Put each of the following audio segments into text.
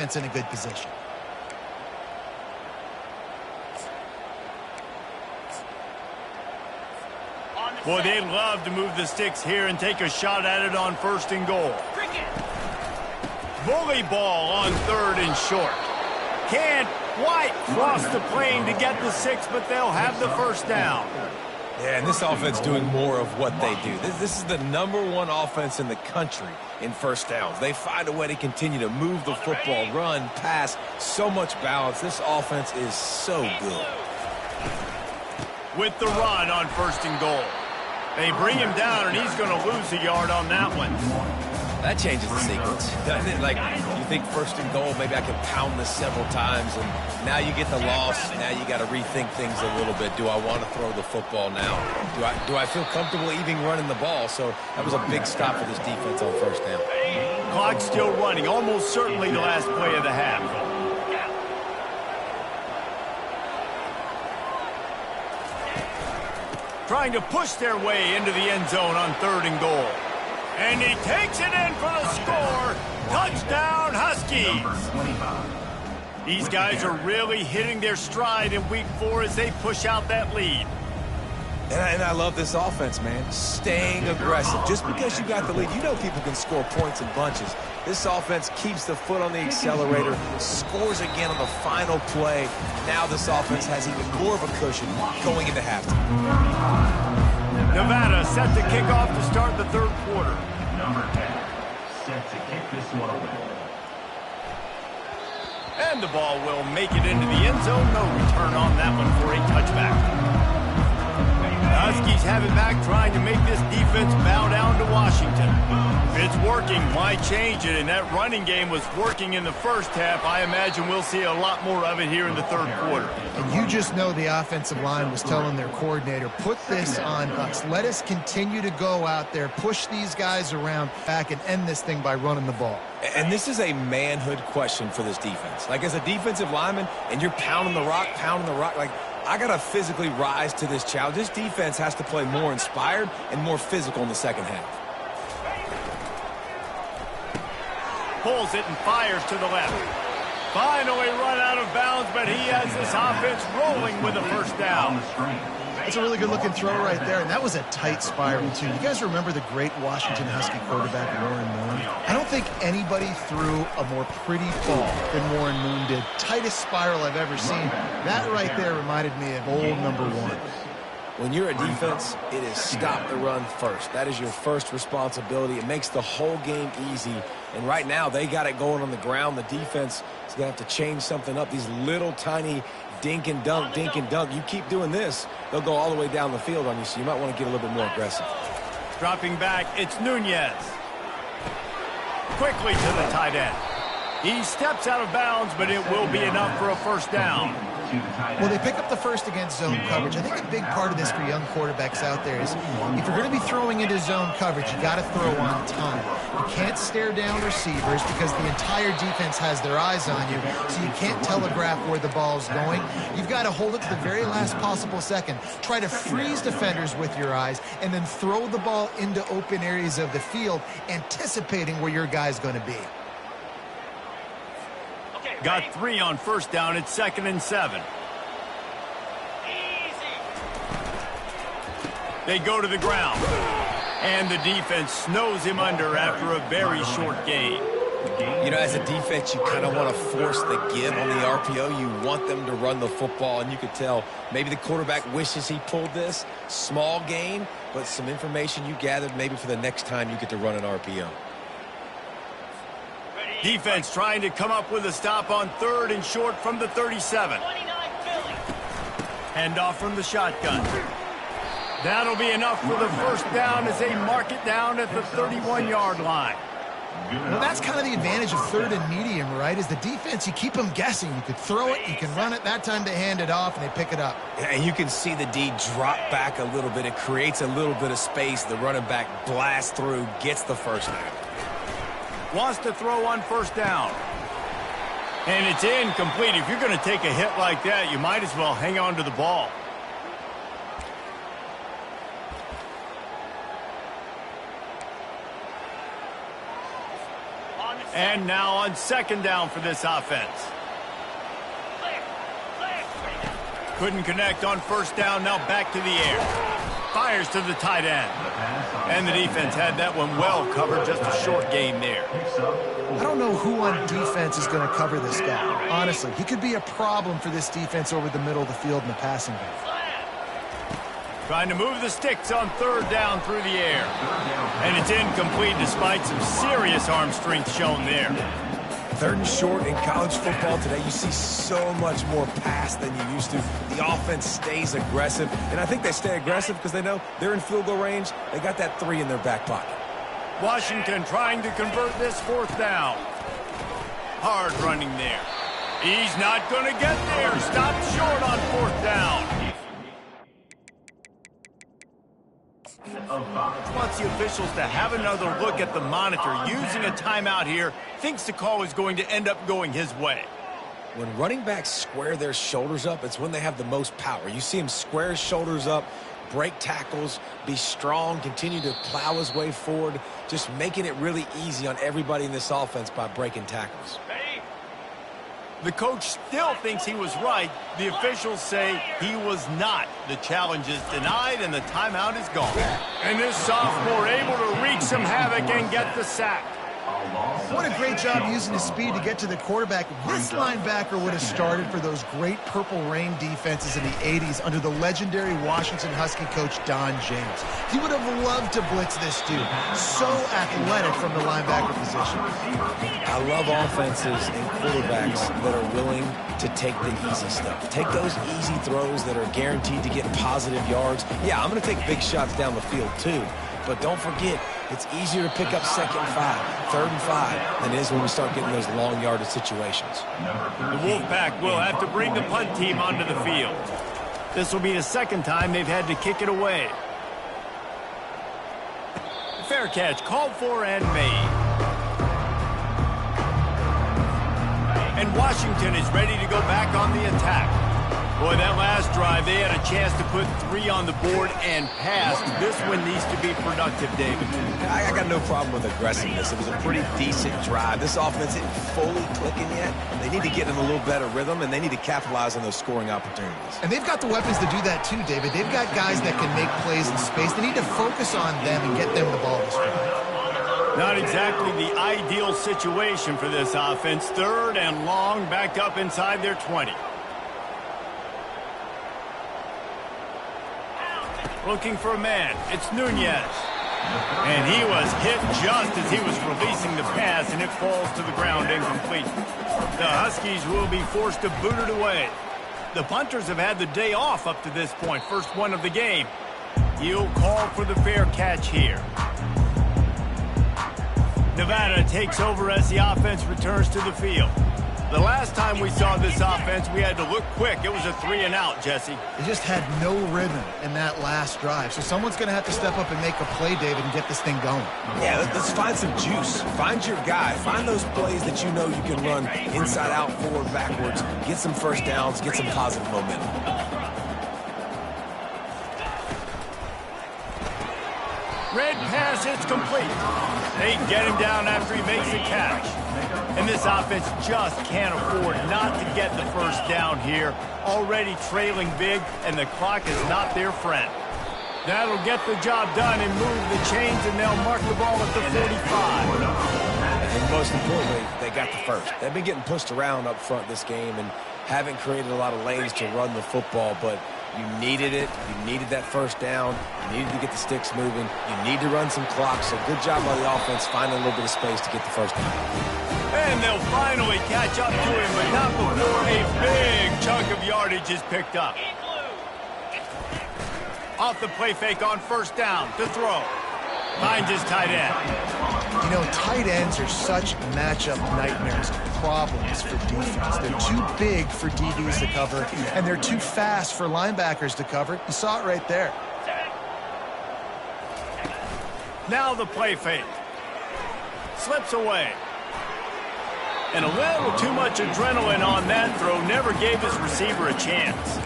It's in a good position. Boy, they'd love to move the sticks here and take a shot at it on 1st and goal. Bully ball on 3rd and short. Can't quite cross the plane to get the 6, but they'll have the 1st down. Yeah, and this offense doing more of what they do. This is the #1 offense in the country in 1st downs. They find a way to continue to move the football, run, pass, so much balance. This offense is so good. With the run on 1st and goal. They bring him down, and he's going to lose a yard on that one. That changes the sequence, doesn't it? Like, you think 1st and goal, maybe I can pound this several times, and now you get the loss. Now you got to rethink things a little bit. Do I want to throw the football now? Do I feel comfortable even running the ball? So that was a big stop for this defense on 1st down. Clock still running, almost certainly the last play of the half. Trying to push their way into the end zone on 3rd and goal. And he takes it in for the score. Touchdown, Huskies. These guys are really hitting their stride in week 4 as they push out that lead. And I love this offense, man. Staying aggressive. Just because you got the lead, you know people can score points in bunches. This offense keeps the foot on the accelerator, scores again on the final play. Now this offense has even more of a cushion going into halftime. Nevada set to kick off to start the 3rd quarter. Number 10, set to kick this one away. And the ball will make it into the end zone. No return on that one for a touchback. The Huskies have it back, trying to make this defense bow down to Washington. If it's working, why change it? And that running game was working in the 1st half. I imagine we'll see a lot more of it here in the 3rd quarter. And you just know the offensive line was telling their coordinator, put this on us. Let us continue to go out there, push these guys around back, and end this thing by running the ball. And this is a manhood question for this defense. Like, as a defensive lineman, and you're pounding the rock, like, I got to physically rise to this challenge. This defense has to play more inspired and more physical in the 2nd half. Pulls it and fires to the left. Finally run out of bounds, but he has this offense rolling with a 1st down. That's a really good-looking throw right there, and that was a tight spiral, too. You guys remember the great Washington Husky quarterback, Warren Moon? I don't think anybody threw a more pretty ball than Warren Moon did. Tightest spiral I've ever seen. That right there reminded me of old #1. When you're a defense, it is stop the run first. That is your first responsibility. It makes the whole game easy. And right now, they got it going on the ground. The defense is going to have to change something up. These little tiny dink and dunk, dink and dunk. You keep doing this, they'll go all the way down the field on you, so you might want to get a little bit more aggressive. Dropping back, it's Nunez. Quickly to the tight end. He steps out of bounds, but it will be enough for a 1st down. Well, they pick up the 1st against zone coverage. I think a big part of this for young quarterbacks out there is if you're going to be throwing into zone coverage, you got to throw on time. You can't stare down receivers because the entire defense has their eyes on you, so you can't telegraph where the ball's going. You've got to hold it to the very last possible second. Try to freeze defenders with your eyes, and then throw the ball into open areas of the field, anticipating where your guy's going to be. Got 3 on 1st down. It's 2nd and 7. They go to the ground. And the defense snows him under after a very short gain. You know, as a defense, you kind of want to force the give on the RPO. You want them to run the football, and you could tell maybe the quarterback wishes he pulled this. Small gain, but some information you gathered maybe for the next time you get to run an RPO. Defense trying to come up with a stop on 3rd and short from the 37. Hand off from the shotgun. That'll be enough for the 1st down as they mark it down at the 31-yard line. Well, that's kind of the advantage of 3rd and medium, right? Is the defense, you keep them guessing. You could throw it, you can run it. That time they hand it off, and they pick it up. And you can see the D drop back a little bit. It creates a little bit of space. The running back blasts through, gets the 1st down. Wants to throw on 1st down. And it's incomplete. If you're going to take a hit like that, you might as well hang on to the ball. And now on second down for this offense. Couldn't connect on first down, now back to the air. Fires to the tight end. And the defense had that one well covered, just a short gain there. I don't know who on defense is going to cover this guy. Honestly, he could be a problem for this defense over the middle of the field in the passing game. Trying to move the sticks on third down through the air. And it's incomplete despite some serious arm strength shown there. Third and short in college football today, you see so much more pass than you used to. The offense stays aggressive, and I think they stay aggressive because they know they're in field goal range. They got that 3 in their back pocket. Washington trying to convert this fourth down. Hard running there. He's not going to get there. Stopped short on fourth down. Wants the officials to have another look at the monitor. Using a timeout here, thinks the call is going to end up going his way. When running backs square their shoulders up, it's when they have the most power. You see him square his shoulders up, break tackles, be strong, continue to plow his way forward, just making it really easy on everybody in this offense by breaking tackles. The coach still thinks he was right. The officials say he was not. The challenge is denied and the timeout is gone. And this sophomore able to wreak some havoc and get the sack. What a great job using his speed to get to the quarterback. This linebacker would have started for those great Purple Rain defenses in the 80s under the legendary Washington Husky coach Don James. He would have loved to blitz this dude. So athletic from the linebacker position. I love offenses and quarterbacks that are willing to take the easy stuff. Take those easy throws that are guaranteed to get positive yards. Yeah, I'm going to take big shots down the field too. But don't forget, it's easier to pick up second and 5, third and 5 than it is when we start getting those long yardage situations. The Wolfpack will have to bring the punt team onto the field. This will be the second time they've had to kick it away. Fair catch called for and made. And Washington is ready to go back on the attack. Boy, that last drive, they had a chance to put 3 on the board and pass. This one needs to be productive, David. I got no problem with aggressiveness. It was a pretty decent drive. This offense isn't fully clicking yet. They need to get in a little better rhythm, and they need to capitalize on those scoring opportunities. And they've got the weapons to do that too, David. They've got guys that can make plays in space. They need to focus on them and get them the ball this drive. Not exactly the ideal situation for this offense. Third and long, back up inside their 20. Looking for a man. It's Nunez. And he was hit just as he was releasing the pass, and it falls to the ground incomplete. The Huskies will be forced to boot it away. The punters have had the day off up to this point. First one of the game. He'll call for the fair catch here. Nevada takes over as the offense returns to the field. The last time we saw this offense, we had to look quick. It was a 3 and out, Jesse. They just had no rhythm in that last drive. So someone's going to have to step up and make a play, David, and get this thing going. Yeah, let's find some juice. Find your guy. Find those plays that you know you can run inside out, forward, backwards. Get some first downs. Get some positive momentum. Red pass, it's complete. They get him down after he makes the catch. And this offense just can't afford not to get the first down here. Already trailing big, and the clock is not their friend. That'll get the job done and move the chains, and they'll mark the ball at the 45. And most importantly, they got the first. They've been getting pushed around up front this game and haven't created a lot of lanes to run the football, but you needed it. You needed that first down. You needed to get the sticks moving. You need to run some clock. So good job by the offense finding a little bit of space to get the first down. And they'll finally catch up to him, but not before a big chunk of yardage is picked up. Off the play fake on first down to throw. Finds his tight end. You know, tight ends are such matchup nightmares and problems for defense. They're too big for DBs to cover, and they're too fast for linebackers to cover. You saw it right there. Now the play fake. Slips away. And a little too much adrenaline on that throw. Never gave his receiver a chance.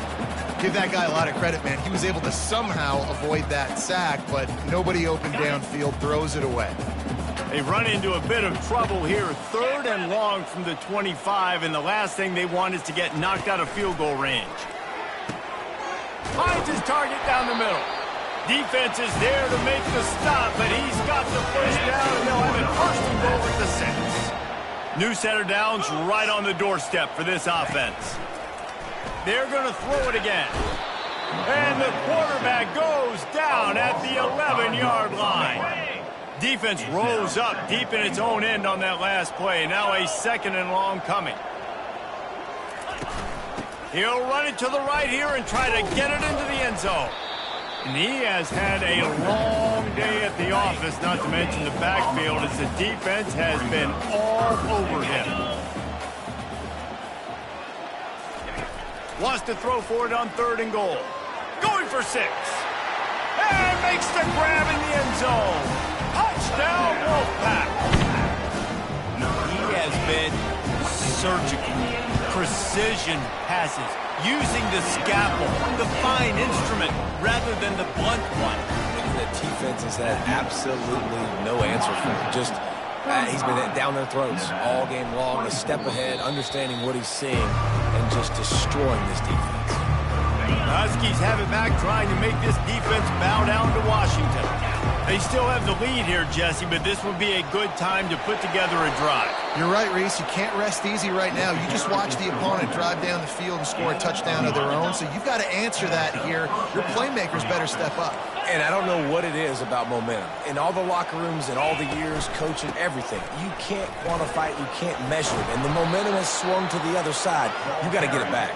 Give that guy a lot of credit, man. He was able to somehow avoid that sack, but nobody open downfield, throws it away. They run into a bit of trouble here. 3rd and long from the 25, and the last thing they want is to get knocked out of field goal range. Finds his target down the middle. Defense is there to make the stop, but he's got the first down, and they'll have it 1st and goal at the 6. New set of downs right on the doorstep for this offense. They're going to throw it again. And the quarterback goes down at the 11-yard line. Defense rose up deep in its own end on that last play. Now a 2nd and long coming. He'll run it to the right here and try to get it into the end zone. And he has had a long day at the office, not to mention the backfield, as the defense has been all over him. Wants to throw for it on 3rd and goal. Going for 6. And makes the grab in the end zone. Touchdown, Wolfpack. He has been surgical. Precision passes. Using the scalpel, the fine instrument, rather than the blunt one. The defense has had absolutely no answer for him. Just, he's been down their throats all game long, a step ahead, understanding what he's seeing, and just destroying this defense. Huskies have it back, trying to make this defense bow down to Washington. They still have the lead here, Jesse, but this would be a good time to put together a drive. You're right, Reese. You can't rest easy right now. You just watch the opponent drive down the field and score a touchdown of their own, so you've got to answer that here. Your playmakers better step up. And I don't know what it is about momentum. In all the locker rooms, in all the years, coaching, everything, you can't quantify it, you can't measure it. And the momentum has swung to the other side. You got to get it back.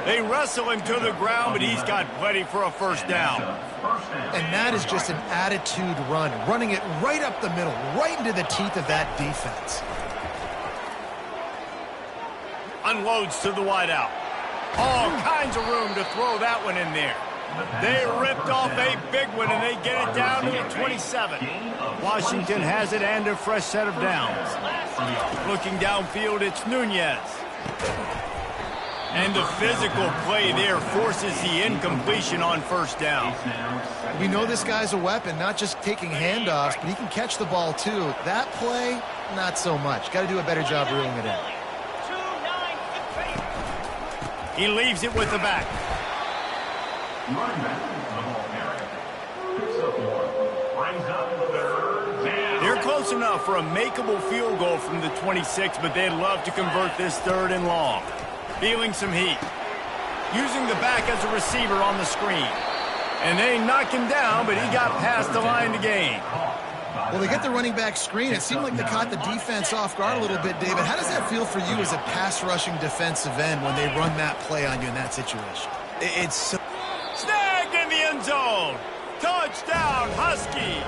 They wrestle him to the ground, but he's got plenty for a 1st down. And that is just an attitude run, running it right up the middle, right into the teeth of that defense. Unloads to the wideout. All kinds of room to throw that one in there. They ripped off a big one, and they get it down to the 27. Washington has it and a fresh set of downs. Looking downfield, it's Nunez. And the physical play there forces the incompletion on 1st down. We know this guy's a weapon, not just taking handoffs, but he can catch the ball too. That play, not so much. Got to do a better job reeling it in. He leaves it with the back. They're close enough for a makeable field goal from the 26, but they'd love to convert this 3rd and long. Feeling some heat. Using the back as a receiver on the screen. And they knock him down, but he got past the line to gain. Well, they get the running back screen. It seemed like they caught the defense off guard a little bit, David. How does that feel for you as a pass-rushing defensive end when they run that play on you in that situation? It's snagged in the end zone. Touchdown, Huskies.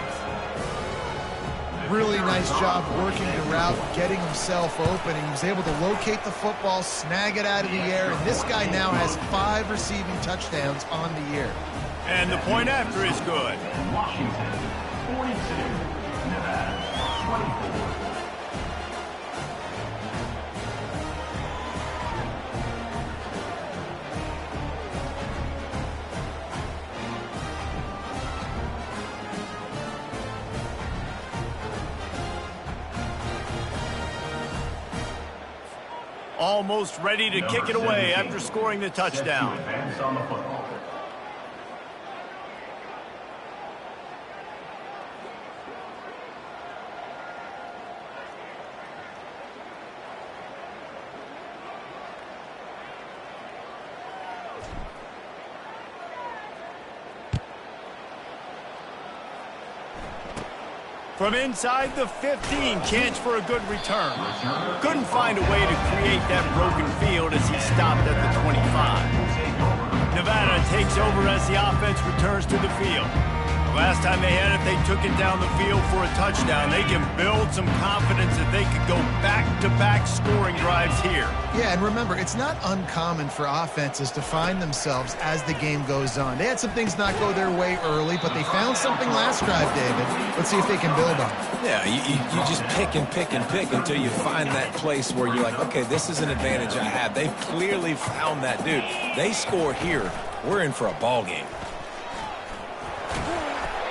Really nice job working the route, getting himself open, and he was able to locate the football, snag it out of the air, and this guy now has 5 receiving touchdowns on the year. And the point after is good. Washington, 42. Nevada, 24. Almost ready to kick it away after scoring the touchdown. From inside the 15, chance for a good return. Couldn't find a way to create that broken field as he stopped at the 25. Nevada takes over as the offense returns to the field. Last time they had it, they took it down the field for a touchdown. They can build some confidence that they could go back-to-back scoring drives here. Yeah, and remember, it's not uncommon for offenses to find themselves as the game goes on. They had some things not go their way early, but they found something last drive, David. Let's see if they can build on it. Yeah, you just pick and pick and pick until you find that place where you're like, okay, this is an advantage I have. They've clearly found that, dude. They score here, we're in for a ball game.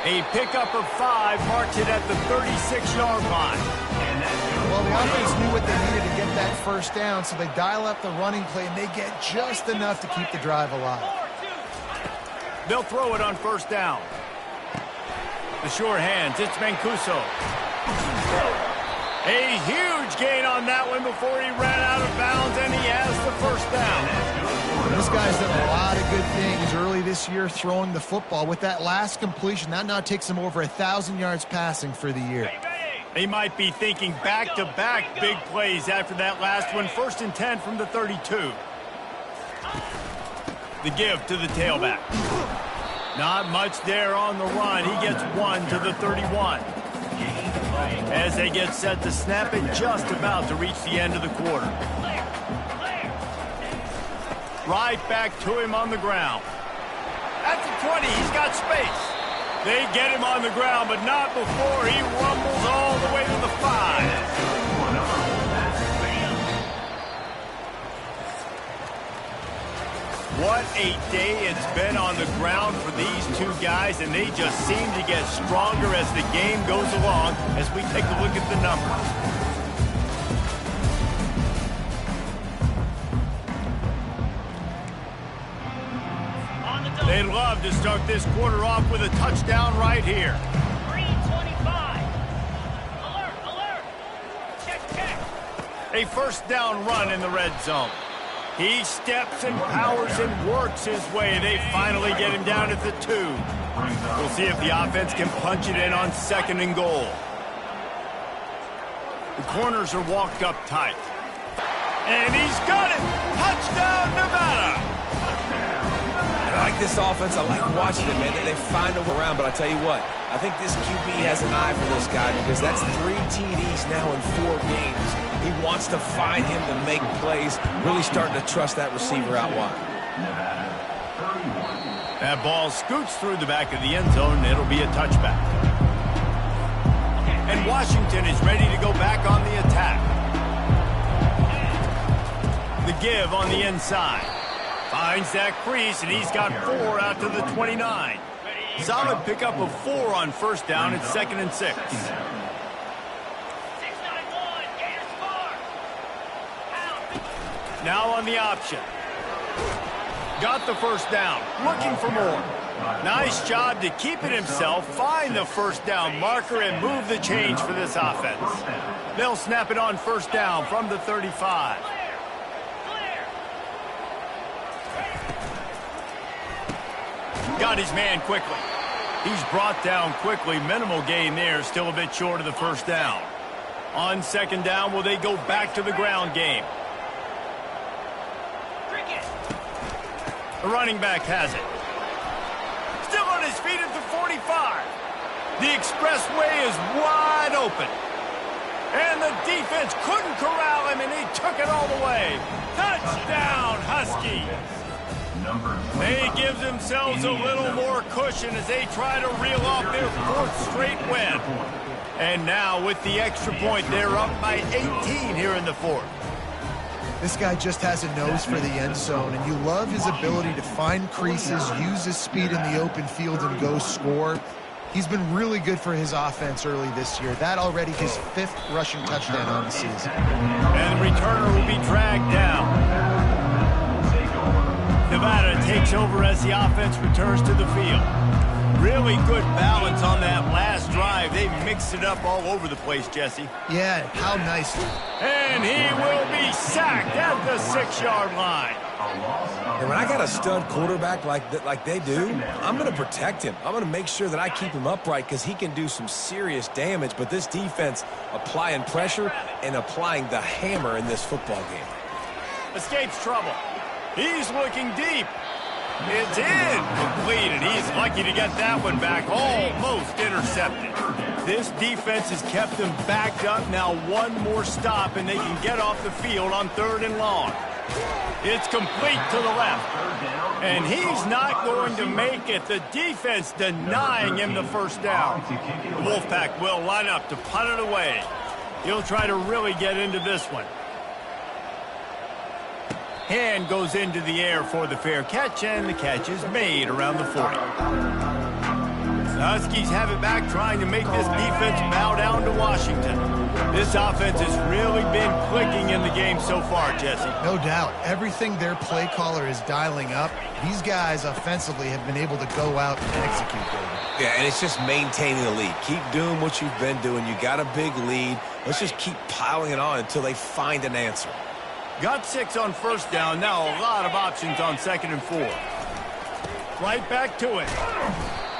A pickup of 5 marks it at the 36-yard line. Well, the offense knew what they needed to get that first down, so they dial up the running play, and they get just enough to keep the drive alive. They'll throw it on first down. The sure hands, it's Mancuso. A huge gain on that one before he ran out of bounds, and he has the first down. This guy's done a lot of good things early this year throwing the football. With that last completion, that now takes him over 1,000 yards passing for the year. They might be thinking back-to-back big plays after that last one. 1st and 10 from the 32. The give to the tailback. Not much there on the run. He gets 1 to the 31. As they get set to snap it, just about to reach the end of the quarter. Right back to him on the ground. At the 20, he's got space. They get him on the ground, but not before he rumbles all the way to the 5. What a day it's been on the ground for these two guys, and they just seem to get stronger as the game goes along as we take a look at the numbers. They'd love to start this quarter off with a touchdown right here. 3:25. Alert, alert. Check. A first down run in the red zone. He steps and powers and works his way. They finally get him down at the 2. We'll see if the offense can punch it in on 2nd and goal. The corners are walked up tight. And he's got it! Touchdown, Nevada! I like this offense. I like watching it, man. They find a way around, but I tell you what, I think this QB has an eye for this guy because that's 3 TDs now in 4 games. He wants to find him to make plays, really starting to trust that receiver out wide. That ball scoots through the back of the end zone, and it'll be a touchback. And Washington is ready to go back on the attack. The give on the inside. Finds that crease, and he's got 4 out to the 29. Solid pickup of 4 on first down. It's 2nd and 6. Now on the option. Got the first down. Looking for more. Nice job to keep it himself, find the first down marker, and move the change for this offense. They'll snap it on first down from the 35. Got his man quickly. He's brought down quickly. Minimal gain there. Still a bit short of the first down. On 2nd down, will they go back to the ground game? The running back has it. Still on his feet at the 45. The expressway is wide open. And the defense couldn't corral him, and he took it all the way. Touchdown, Huskies. They give themselves a little more cushion as they try to reel off their 4th straight win. And now with the extra point, they're up by 18 here in the 4th. This guy just has a nose for the end zone, and you love his ability to find creases, use his speed in the open field, and go score. He's been really good for his offense early this year. That already his 5th rushing touchdown on the season. And the returner will be dragged down. Nevada takes over as the offense returns to the field. Really good balance on that last drive. They mixed it up all over the place, Jesse. Yeah, how nice. And he will be sacked at the 6-yard line. And when I got a stud quarterback like they do, I'm going to protect him. I'm going to make sure that I keep him upright because he can do some serious damage. But this defense applying pressure and applying the hammer in this football game. Escapes trouble. He's looking deep. It's incomplete, and he's lucky to get that one back. Almost intercepted. This defense has kept them backed up. Now 1 more stop, and they can get off the field on 3rd and long. It's complete to the left. And he's not going to make it. The defense denying him the first down. The Wolfpack will line up to punt it away. He'll try to really get into this one. Hand goes into the air for the fair catch, and the catch is made around the 40. The Huskies have it back, trying to make this defense bow down to Washington. This offense has really been clicking in the game so far, Jesse. No doubt. Everything their play caller is dialing up, these guys offensively have been able to go out and execute, David. Yeah, and it's just maintaining the lead. Keep doing what you've been doing. You got a big lead. Let's just keep piling it on until they find an answer. Got 6 on first down. Now a lot of options on 2nd and 4. Right back to it.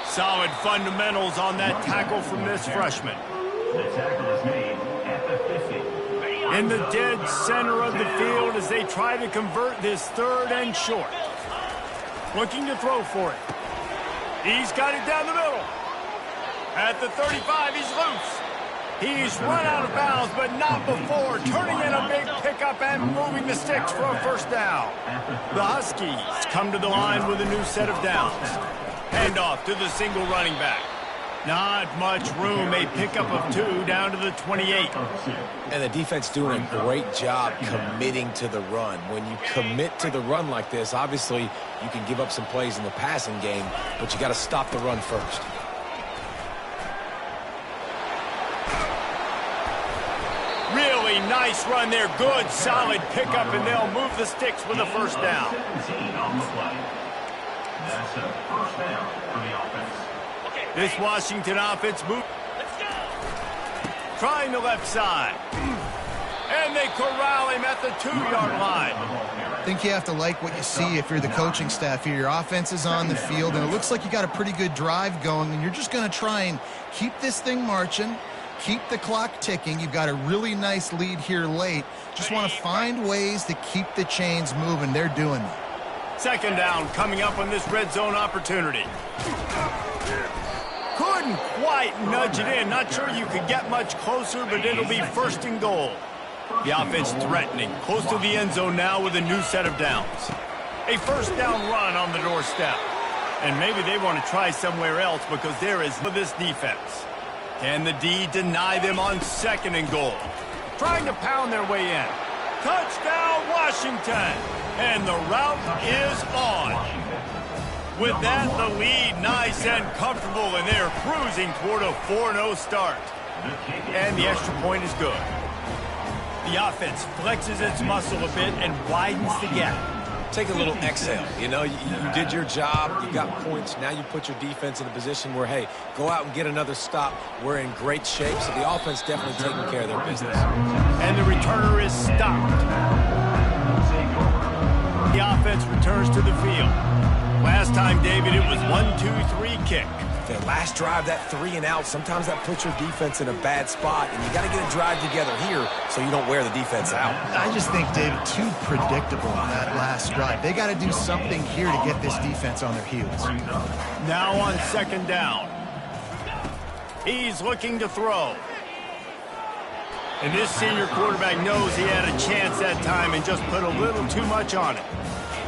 Solid fundamentals on that tackle from this freshman. The tackle is made at the 50. In the dead center of the field as they try to convert this 3rd and short. Looking to throw for it. He's got it down the middle. At the 35, he's loose. He's run out of bounds, but not before turning in a big pickup and moving the sticks for a first down. The Huskies come to the line with a new set of downs. Handoff to the single running back. Not much room. A pickup of 2 down to the 28. And the defense doing a great job committing to the run. When you commit to the run like this, obviously you can give up some plays in the passing game, but you got to stop the run first. Really nice run there. Good, solid pickup, and they'll move the sticks with a first down. 17 on the play. That's a first down for the offense. This Washington offense move. Trying the left side. And they corral him at the 2-yard line. I think you have to like what you see if you're the coaching staff here. Your offense is on the field, and it looks like you got a pretty good drive going, and you're just going to try and keep this thing marching, keep the clock ticking. You've got a really nice lead here late. Just want to find ways to keep the chains moving. They're doing that. 2nd down coming up on this red zone opportunity. Couldn't quite nudge it in. Not sure you could get much closer, but it'll be 1st and goal. The offense threatening. Close to the end zone now with a new set of downs. A first down run on the doorstep. And maybe they want to try somewhere else because there is this defense. Can the D deny them on 2nd and goal? Trying to pound their way in. Touchdown, Washington! And the route is on. With that, the lead nice and comfortable, and they're cruising toward a 4-0 start. And the extra point is good. The offense flexes its muscle a bit and widens the gap. Take a little exhale. You know, you did your job. You got points. Now you put your defense in a position where, hey, go out and get another stop. We're in great shape, so the offense definitely taking care of their business. And the returner is stopped. The offense returns to the field. Last time, David, it was 1-2-3 kick. Their last drive, that 3 and out, sometimes that puts your defense in a bad spot, and you got to get a drive together here so you don't wear the defense out. I just think, David, too predictable on that last drive. They got to do something here to get this defense on their heels. Now on 2nd down. He's looking to throw. And this senior quarterback knows he had a chance that time and just put a little too much on it.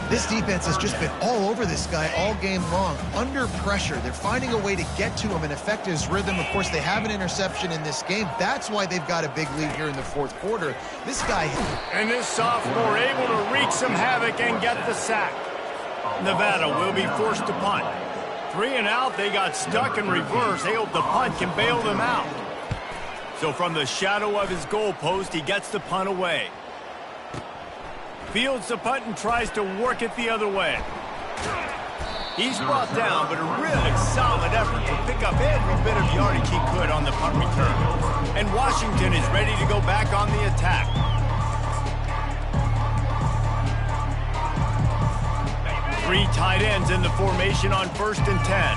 This defense has just been all over this guy all game long, under pressure. They're finding a way to get to him and affect his rhythm. Of course, they have an interception in this game. That's why they've got a big lead here in the 4th quarter. This guy... And this sophomore able to wreak some havoc and get the sack. Nevada will be forced to punt. 3 and out, they got stuck in reverse. They hope the punt can bail them out. So from the shadow of his goalpost, he gets the punt away. Fields the punt and tries to work it the other way. He's brought down, but a really solid effort to pick up every bit of yardage he could on the punt return. And Washington is ready to go back on the attack. Three tight ends in the formation on 1st and 10.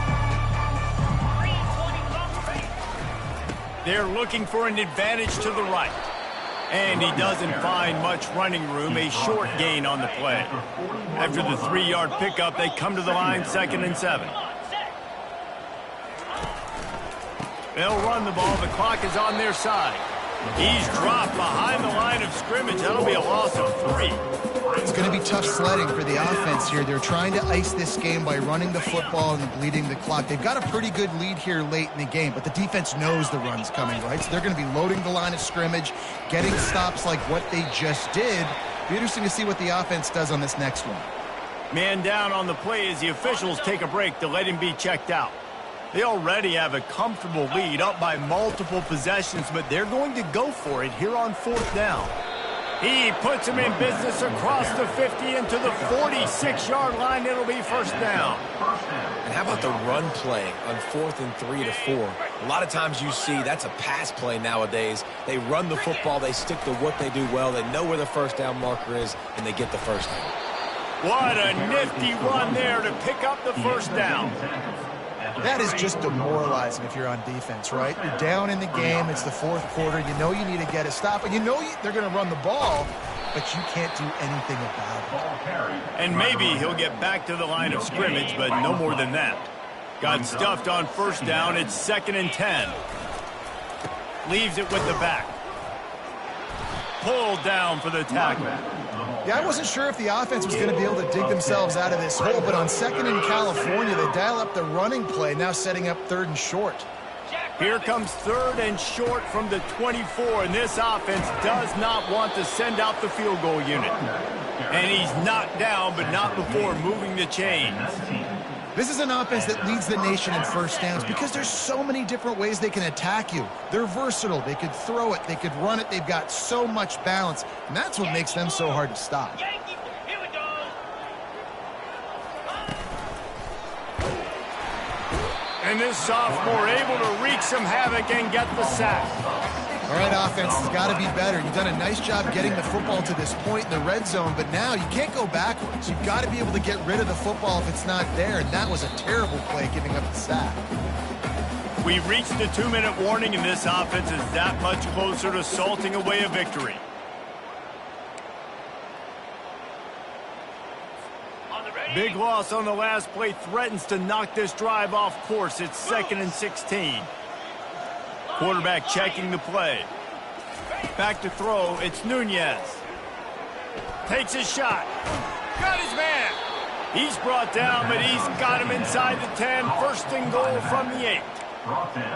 They're looking for an advantage to the right. And he doesn't find much running room, a short gain on the play. After the 3-yard pickup, they come to the line 2nd and 7. They'll run the ball. The clock is on their side. He's dropped behind the line of scrimmage. That'll be a loss of 3. It's going to be tough sledding for the offense here. They're trying to ice this game by running the football and bleeding the clock. They've got a pretty good lead here late in the game, but the defense knows the run's coming, right? So they're going to be loading the line of scrimmage, getting stops like what they just did. Be interesting to see what the offense does on this next one. Man down on the play as the officials take a break to let him be checked out. They already have a comfortable lead, up by multiple possessions, but they're going to go for it here on 4th down. He puts them in business across the 50 into the 46-yard line. It'll be 1st down. And how about the run play on 4th and 3 to 4? A lot of times you see that's a pass play nowadays. They run the football, they stick to what they do well, they know where the 1st down marker is, and they get the 1st down. What a nifty run there to pick up the 1st down. That is just demoralizing if you're on defense, right? You're down in the game. It's the 4th quarter. You know you need to get a stop, and you know they're going to run the ball, but you can't do anything about it. And maybe he'll get back to the line of scrimmage, but no more than that. Got stuffed on 1st down. It's 2nd and 10. Leaves it with the back. Pulled down for the tackle. Yeah, I wasn't sure if the offense was going to be able to dig themselves out of this hole, but on 2nd in California, they dial up the running play, now setting up 3rd and short. Here comes 3rd and short from the 24, and this offense does not want to send out the field goal unit. And he's knocked down, but not before moving the chains. This is an offense that leads the nation in 1st downs because there's so many different ways they can attack you. They're versatile. They could throw it. They could run it. They've got so much balance, and that's what makes them so hard to stop. Here we go. And this sophomore able to wreak some havoc and get the sack. All right, offense has got to be better. You've done a nice job getting the football to this point in the red zone, but now you can't go backwards. You've got to be able to get rid of the football if it's not there, and that was a terrible play giving up the sack. We reached the 2-minute warning, and this offense is that much closer to salting away a victory. Big loss on the last play threatens to knock this drive off course. It's 2nd and 16. Quarterback checking the play. Back to throw. It's Nunez. Takes a shot. Got his man. He's brought down, but he's got him inside the 10. 1st and goal from the 8.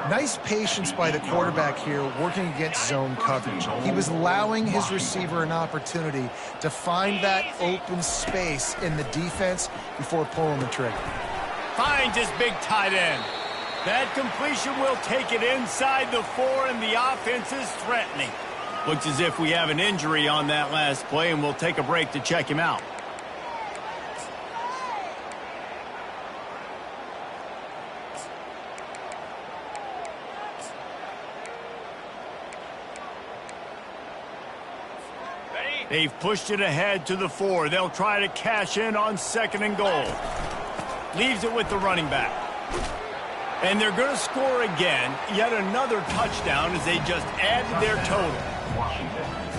Nice patience by the quarterback here working against zone coverage. He was allowing his receiver an opportunity to find that open space in the defense before pulling the trigger. Finds his big tight end. That completion will take it inside the 4, and the offense is threatening. Looks as if we have an injury on that last play, and we'll take a break to check him out. They've pushed it ahead to the 4. They'll try to cash in on 2nd and goal. Leaves it with the running back. And they're going to score again. Yet another touchdown as they just add to their total.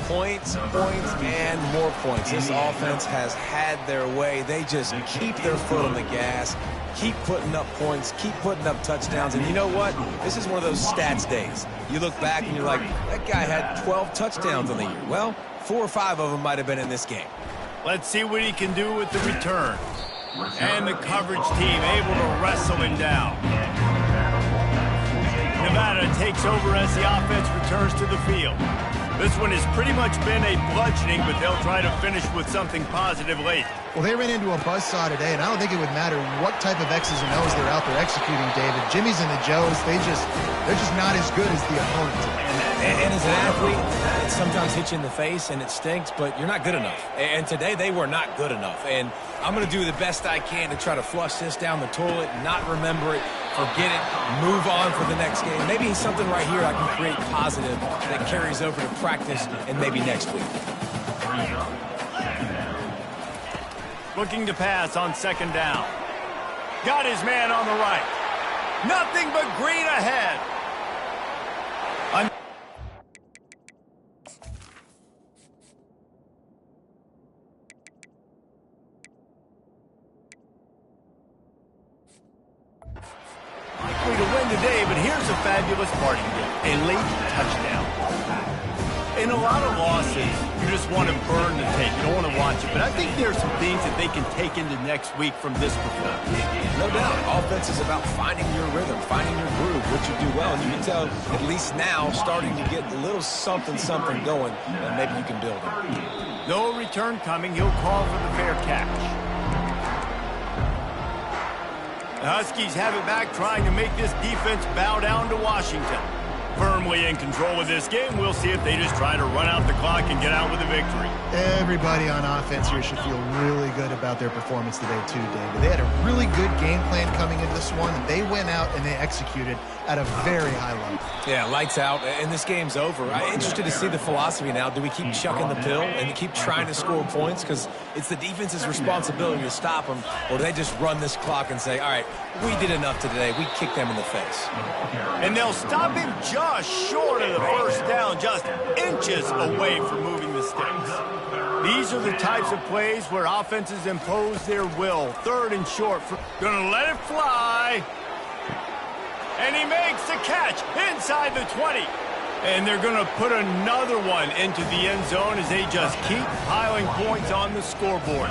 Points, and more points. This offense has had their way. They just keep their foot on the gas, keep putting up points, keep putting up touchdowns. And you know what? This is one of those stats days. You look back and you're like, that guy had 12 touchdowns on the year. Well, 4 or 5 of them might have been in this game. Let's see what he can do with the return. And the coverage team able to wrestle him down. Nevada takes over as the offense returns to the field. This one has pretty much been a bludgeoning, but they'll try to finish with something positive late. Well, they ran into a buzzsaw today, and I don't think it would matter what type of X's and O's they're out there executing, David. Jimmy's and the Joes, they're just not as good as the opponent today. And as an athlete, it sometimes hits you in the face and it stinks, but you're not good enough. And today they were not good enough. And I'm going to do the best I can to try to flush this down the toilet, not remember it, forget it, move on for the next game. Maybe something right here I can create positive that carries over to practice and maybe next week. Looking to pass on 2nd down. Got his man on the right. Nothing but green ahead. Likely to win today, but here's a fabulous parting gift. A late touchdown. In a lot of losses, you just want to burn the tape. You don't want to watch it. But I think there are some things that they can take into next week from this performance. No doubt. Offense is about finding your rhythm, finding your groove, what you do well. And you can tell, at least now, starting to get a little something going, and maybe you can build it. No return coming. He'll call for the fair catch. The Huskies have it back, trying to make this defense bow down to Washington. Firmly in control of this game. We'll see if they just try to run out the clock and get out with a victory. Everybody on offense here should feel really good about their performance today too, David. They had a really good game plan coming into this one. They went out and they executed at a very high level. Yeah, lights out, and this game's over. I'm interested to see the philosophy now. Do we keep chucking the pill and keep trying to score points? Because it's the defense's responsibility to stop them. Or do they just run this clock and say, all right, we did enough today. We kicked them in the face. And they'll stop him just short of the first down, just inches away from moving the sticks. These are the types of plays where offenses impose their will. Third and short. Gonna let it fly. And he makes the catch inside the 20. And they're going to put another one into the end zone as they just keep piling points on the scoreboard.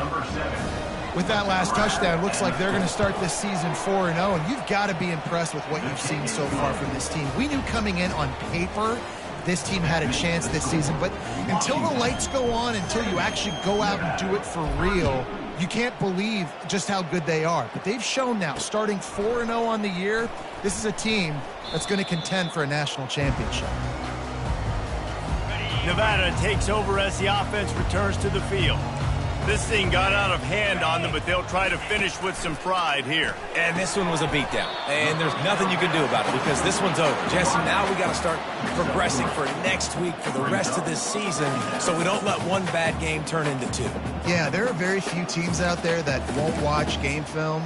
With that last touchdown, looks like they're going to start this season 4-0, and you've got to be impressed with what you've seen so far from this team. We knew coming in on paper this team had a chance this season, but until the lights go on, until you actually go out and do it for real, you can't believe just how good they are. But they've shown now, starting 4-0 on the year, this is a team that's going to contend for a national championship. Nevada takes over as the offense returns to the field. This thing got out of hand on them, but they'll try to finish with some pride here. And this one was a beatdown. And there's nothing you can do about it because this one's over. Jesse, now we got to start progressing for next week, for the rest of this season, so we don't let one bad game turn into two. Yeah, there are very few teams out there that won't watch game film,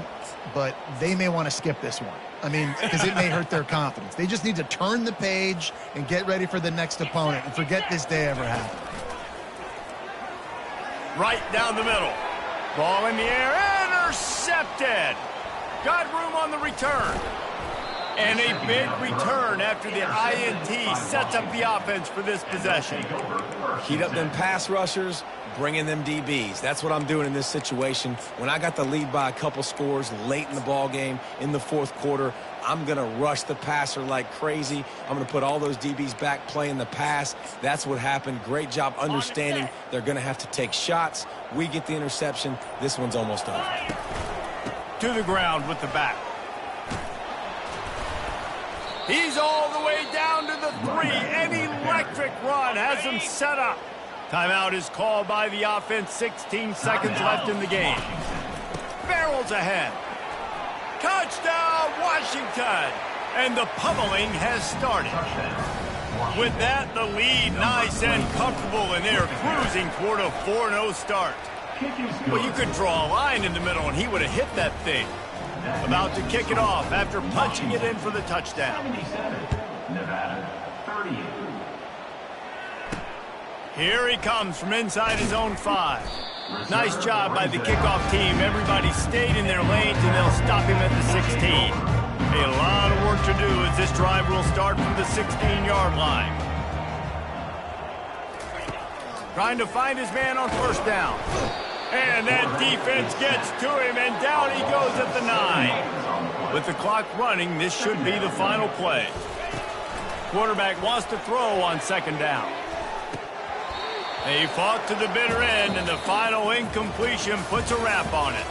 but they may want to skip this one. I mean, because it may hurt their confidence. They just need to turn the page and get ready for the next opponent and forget this day ever happened. Right down the middle. Ball in the air, intercepted. Got room on the return. And a big return after the INT sets up the offense for this possession. Heat up them pass rushers, bring in them DBs. That's what I'm doing in this situation. When I got the lead by a couple scores late in the ball game, in the fourth quarter, I'm going to rush the passer like crazy. I'm going to put all those DBs back playing the pass. That's what happened. Great job understanding they're going to have to take shots. We get the interception. This one's almost over. To the ground with the back. He's all the way down to the 3. An electric run has him set up. Timeout is called by the offense. 16 seconds left in the game. Barrels ahead. Touchdown, Washington! And the pummeling has started. With that, the lead nice and comfortable, and they're cruising toward a 4-0 start. Well, you could draw a line in the middle, and he would have hit that thing. About to kick it off after punching it in for the touchdown. Nevada, 38. Here he comes from inside his own 5. Nice job by the kickoff team. Everybody stayed in their lanes, and they'll stop him at the 16. A lot of work to do as this drive will start from the 16-yard line. Trying to find his man on first down. And that defense gets to him, and down he goes at the 9. With the clock running, this should be the final play. Quarterback wants to throw on second down. He fought to the bitter end, and the final incompletion puts a wrap on it.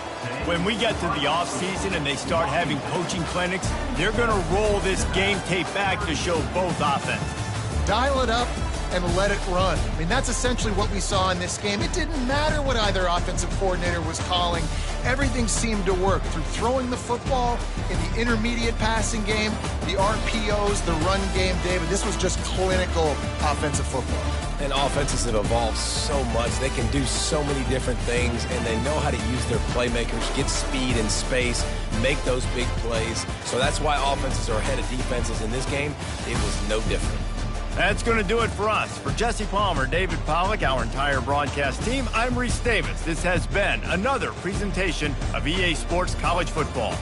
When we get to the offseason and they start having coaching clinics, they're going to roll this game tape back to show both offenses. Dial it up and let it run. I mean, that's essentially what we saw in this game. It didn't matter what either offensive coordinator was calling. Everything seemed to work through throwing the football in the intermediate passing game, the RPOs, the run game. David, this was just clinical offensive football. And offenses have evolved so much. They can do so many different things, and they know how to use their playmakers, get speed and space, make those big plays. So that's why offenses are ahead of defenses in this game. It was no different. That's going to do it for us. For Jesse Palmer, David Pollack, our entire broadcast team, I'm Reese Davis. This has been another presentation of EA Sports College Football.